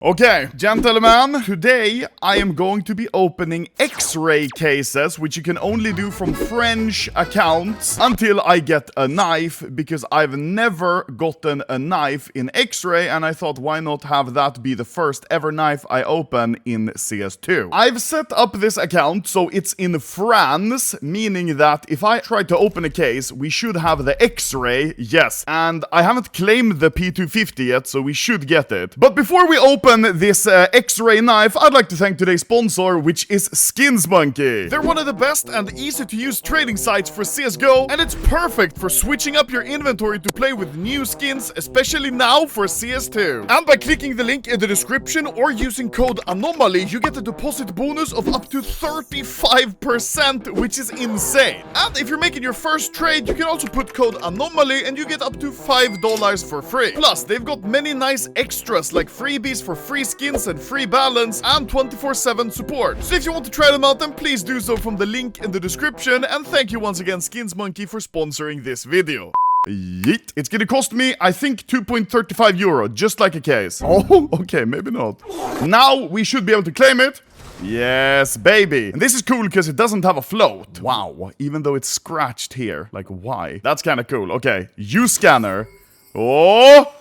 Okay, gentlemen, today I am going to be opening X-ray cases, which you can only do from French accounts until I get a knife, because I've never gotten a knife in X-ray, and I thought, why not have that be the first ever knife I open in CS2? I've set up this account so it's in France, meaning that if I try to open a case, we should have the X-ray, yes, and I haven't claimed the P250 yet, so we should get it. But before we open this X-ray knife, I'd like to thank today's sponsor, which is SkinsMonkey. They're one of the best and easy to use trading sites for CSGO, and it's perfect for switching up your inventory to play with new skins, especially now for CS2. And by clicking the link in the description or using code Anomaly, you get a deposit bonus of up to 35%, which is insane. And if you're making your first trade, you can also put code Anomaly and you get up to $5 for free. Plus, they've got many nice extras like freebies for free skins and free balance and 24/7 support. So if you want to try them out, then please do so from the link in the description. And thank you once again, SkinsMonkey, for sponsoring this video. Yeet. It's gonna cost me, I think, 2.35 euro, just like a case. Oh, okay, maybe not. Now we should be able to claim it. Yes, baby. And this is cool because it doesn't have a float. Wow, even though it's scratched here. Like, why? That's kind of cool. Okay, use scanner. Oh!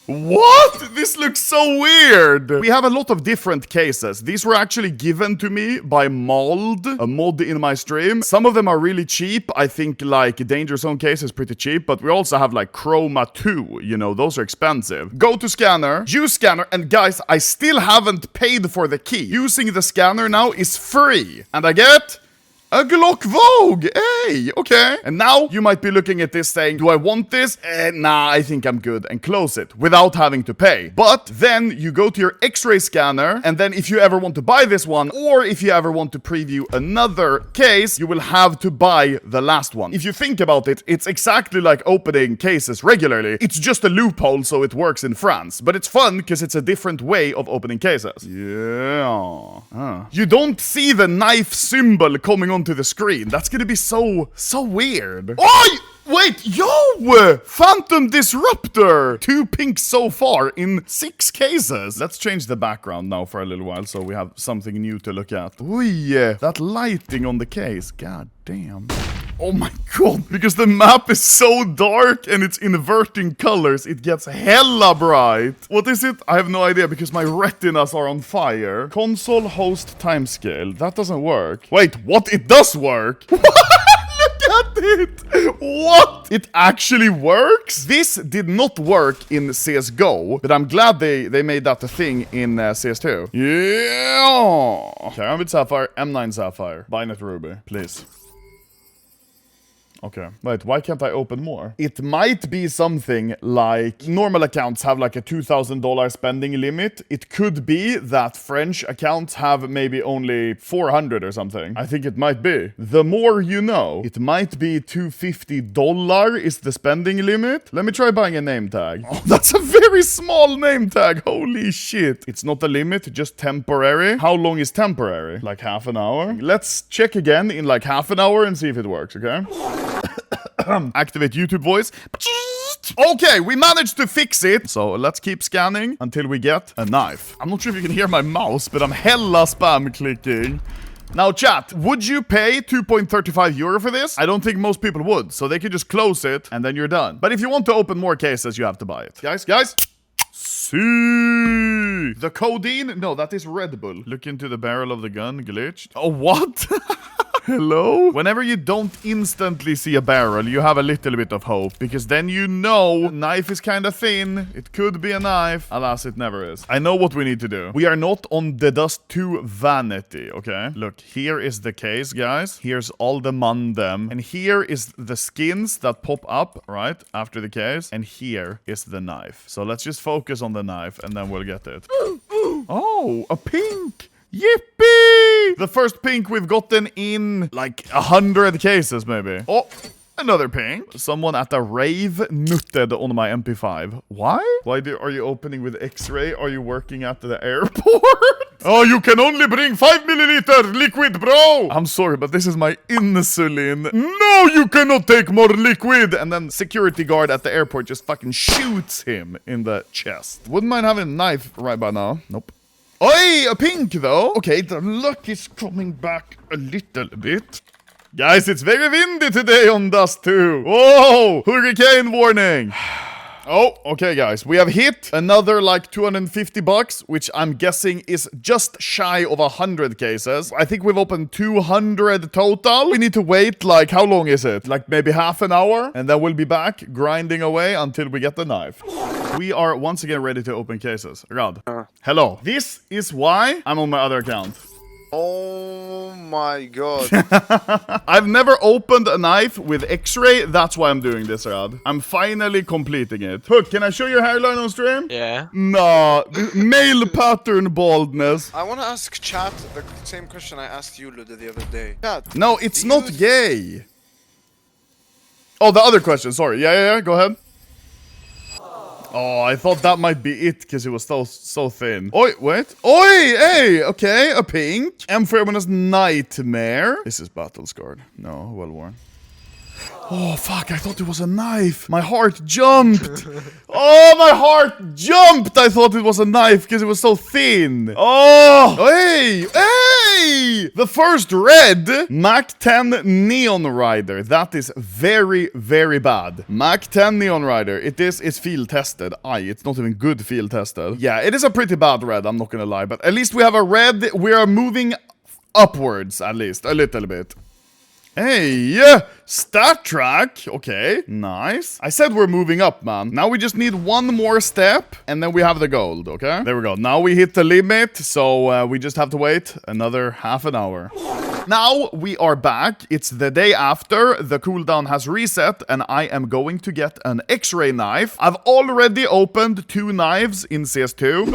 What? This looks so weird. We have a lot of different cases. These were actually given to me by Mold, a mod in my stream. Some of them are really cheap. I think like Danger Zone case is pretty cheap, but we also have like Chroma 2, you know, those are expensive. Go to scanner, use scanner, and guys, I still haven't paid for the key. Using the scanner now is free, and I get a Glock Vogue! Hey, okay. And now you might be looking at this saying, do I want this? Nah, I think I'm good. And close it without having to pay. But then you go to your X-ray scanner, and then if you ever want to buy this one, or if you ever want to preview another case, you will have to buy the last one. If you think about it, it's exactly like opening cases regularly. It's just a loophole so it works in France. But it's fun because it's a different way of opening cases. Yeah. You don't see the knife symbol coming onto the screen. That's gonna be so weird. Oh! Wait, yo! Phantom Disruptor! 2 pinks so far in 6 cases. Let's change the background now for a little while so we have something new to look at. Ooh, that lighting on the case. God damn. Oh my god. Because the map is so dark and it's inverting colors, it gets hella bright. What is it? I have no idea because my retinas are on fire. Console host timescale. That doesn't work. Wait, what? It does work? Look at it! What? It actually works? This did not work in CSGO, but I'm glad they made that a thing in CS2. Yeah! Karambit Sapphire, M9 Sapphire, Binet Ruby, please. Okay. Wait, why can't I open more? It might be something like normal accounts have like a $2,000 spending limit. It could be that French accounts have maybe only 400 or something. I think it might be. The more you know. It might be $250 is the spending limit. Let me try buying a name tag. Oh, that's a very small name tag. Holy shit. It's not a limit, just temporary. How long is temporary? Like half an hour? Let's check again in like half an hour and see if it works, okay? Activate YouTube voice. Okay, we managed to fix it. So let's keep scanning until we get a knife. I'm not sure if you can hear my mouse, but I'm hella spam clicking. Now chat, would you pay 2.35 euro for this? I don't think most people would, so they could just close it and then you're done. But if you want to open more cases, you have to buy it. Guys. See the codeine? No, that is Red Bull. Look into the barrel of the gun, glitched. Oh, what? Hello? Whenever you don't instantly see a barrel, you have a little bit of hope, because then you know knife is kind of thin. It could be a knife. Alas, it never is. I know what we need to do. We are not on the Dust 2 vanity, okay? Look, here is the case, guys. Here's all the mandem. And here is the skins that pop up, right, after the case. And here is the knife. So let's just focus on the knife, and then we'll get it. Oh, a pink! Yippee! The first pink we've gotten in like 100 cases, maybe. Oh, another pink. Someone at a rave nutted on my MP5. Why? Are you opening with X-ray? Are you working at the airport? Oh, you can only bring 5 milliliter liquid, bro. I'm sorry, but this is my insulin. No, you cannot take more liquid. And then security guard at the airport just fucking shoots him in the chest. Wouldn't mind having a knife right by now. Nope. Oi, a pink though. Okay, the luck is coming back a little bit. Guys, it's very windy today on Dust 2. Whoa, hurricane warning. Oh, okay, guys. We have hit another like 250 bucks, which I'm guessing is just shy of 100 cases. I think we've opened 200 total. We need to wait like, how long is it? Like maybe half an hour? And then we'll be back grinding away until we get the knife. We are once again ready to open cases. Rad. Hello. This is why I'm on my other account. Oh my god. I've never opened a knife with X-ray. That's why I'm doing this, Rad. I'm finally completing it. Hook, can I show your hairline on stream? Yeah. Nah, male pattern baldness. I want to ask chat the same question I asked you, Lude, the other day. Chat, No, it's not gay. Oh, the other question. Sorry. Yeah. Go ahead. Oh, I thought that might be it because it was so thin. Oi, wait. Oi, hey, okay, a pink. Ampheromonas Nightmare. This is battle scarred. No, well worn. Oh, fuck, I thought it was a knife. My heart jumped. Oh, my heart jumped. I thought it was a knife because it was so thin. Oh, hey. The first red Mac 10 Neon Rider. That is very, very bad. Mac 10 Neon Rider. It's field tested. It's not even good field tested. Yeah, it is a pretty bad red, I'm not gonna lie. But at least we have a red. We are moving upwards, at least, a little bit. Hey, stat track. Okay, nice. I said we're moving up, man. Now we just need one more step, and then we have the gold, okay? There we go. Now we hit the limit, so we just have to wait another half an hour. Now we are back. It's the day after. The cooldown has reset, and I am going to get an X-ray knife. I've already opened 2 knives in CS2.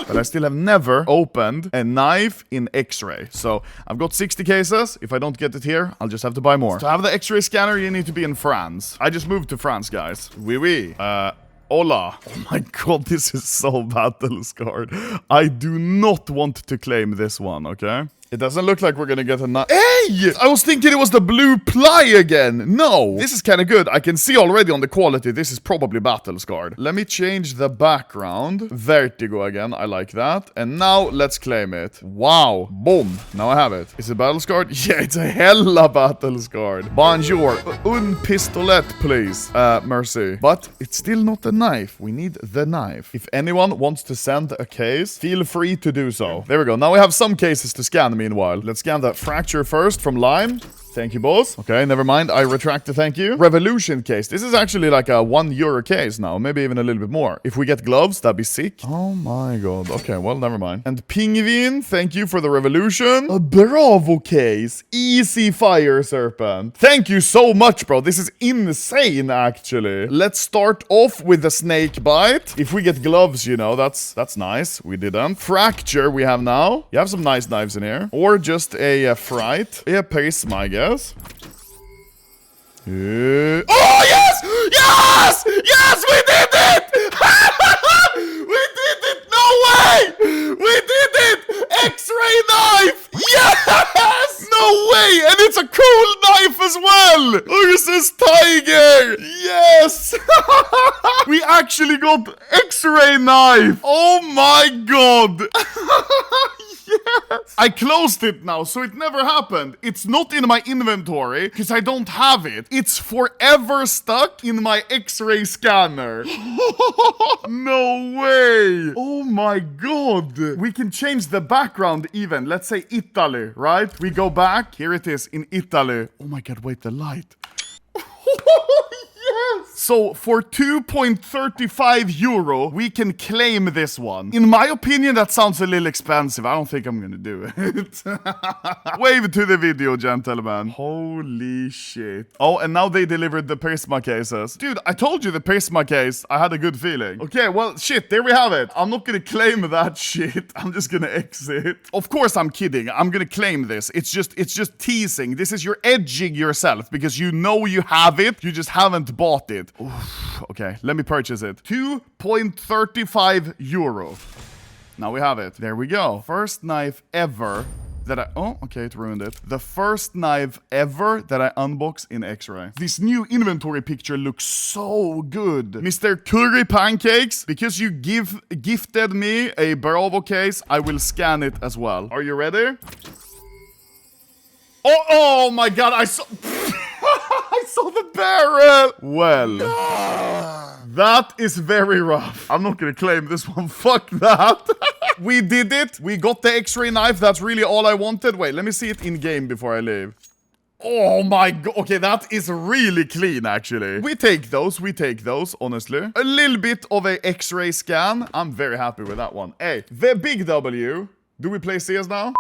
But I still have never opened a knife in X-ray. So I've got 60 cases. If I don't get it here, I'll just have to buy more. To have the X-ray scanner, you need to be in France. I just moved to France, guys. Oui. Hola. Oh my god, this is so battle scarred. I do not want to claim this one, okay? It doesn't look like we're gonna get a knife. Hey! I was thinking it was the blue ply again. No. This is kind of good. I can see already on the quality. This is probably battle scarred. Let me change the background. Vertigo again. I like that. And now let's claim it. Wow. Boom. Now I have it. Is it battle scarred? Yeah, it's a hella battle scarred. Bonjour. Un pistolet, please. Mercy. But it's still not a knife. We need the knife. If anyone wants to send a case, feel free to do so. There we go. Now we have some cases to scan. Meanwhile, let's scan the fracture first from Lime. Thank you, boss. Okay, never mind. I retract the thank you. Revolution case. This is actually like a €1 case now. Maybe even a little bit more. If we get gloves, that'd be sick. Oh my god. Okay, well, never mind. And Pingvin, thank you for the revolution. A Bravo case. Easy fire serpent. Thank you so much, bro. This is insane, actually. Let's start off with the snake bite. If we get gloves, you know, that's nice. We didn't. Fracture we have now. You have some nice knives in here. Or just a fright. A prism, I guess. Oh, yes! Yes! Yes, we did it! We did it! No way! We did it! X-ray knife! Yes! No way! And it's a cool knife as well! Ursus Tiger! Yes! We actually got X-ray knife! Oh my god! Yes! I closed it now, so it never happened. It's not in my inventory, because I don't have it. It's forever stuck in my X-ray scanner. No way! Oh my god! We can change the background even. Let's say Italy, right? We go back. Here it is in Italy. Oh my god, wait, the light. Yes! So for €2.35, we can claim this one. In my opinion, that sounds a little expensive. I don't think I'm gonna do it. Wave to the video, gentlemen. Holy shit. Oh, and now they delivered the Prisma cases. Dude, I told you the Prisma case. I had a good feeling. Okay, well, shit, there we have it. I'm not gonna claim that shit. I'm just gonna exit. Of course, I'm kidding. I'm gonna claim this. It's just teasing. This is you're edging yourself because you know you have it. You just haven't bought it. Oof, okay, let me purchase it. €2.35. Now we have it. There we go. First knife ever that oh, okay, it ruined it. The first knife ever that I unbox in X-Ray. This new inventory picture looks so good. Mr. Curry Pancakes, because you gifted me a Bravo case, I will scan it as well. Are you ready? Oh my god, I saw... I saw the barrel! Well... That is very rough. I'm not gonna claim this one. Fuck that. We did it. We got the X-ray knife. That's really all I wanted. Wait, let me see it in game before I leave. Oh my god. Okay, that is really clean, actually. We take those, honestly. A little bit of a X-ray scan. I'm very happy with that one. Hey, the big W. Do we play CS now?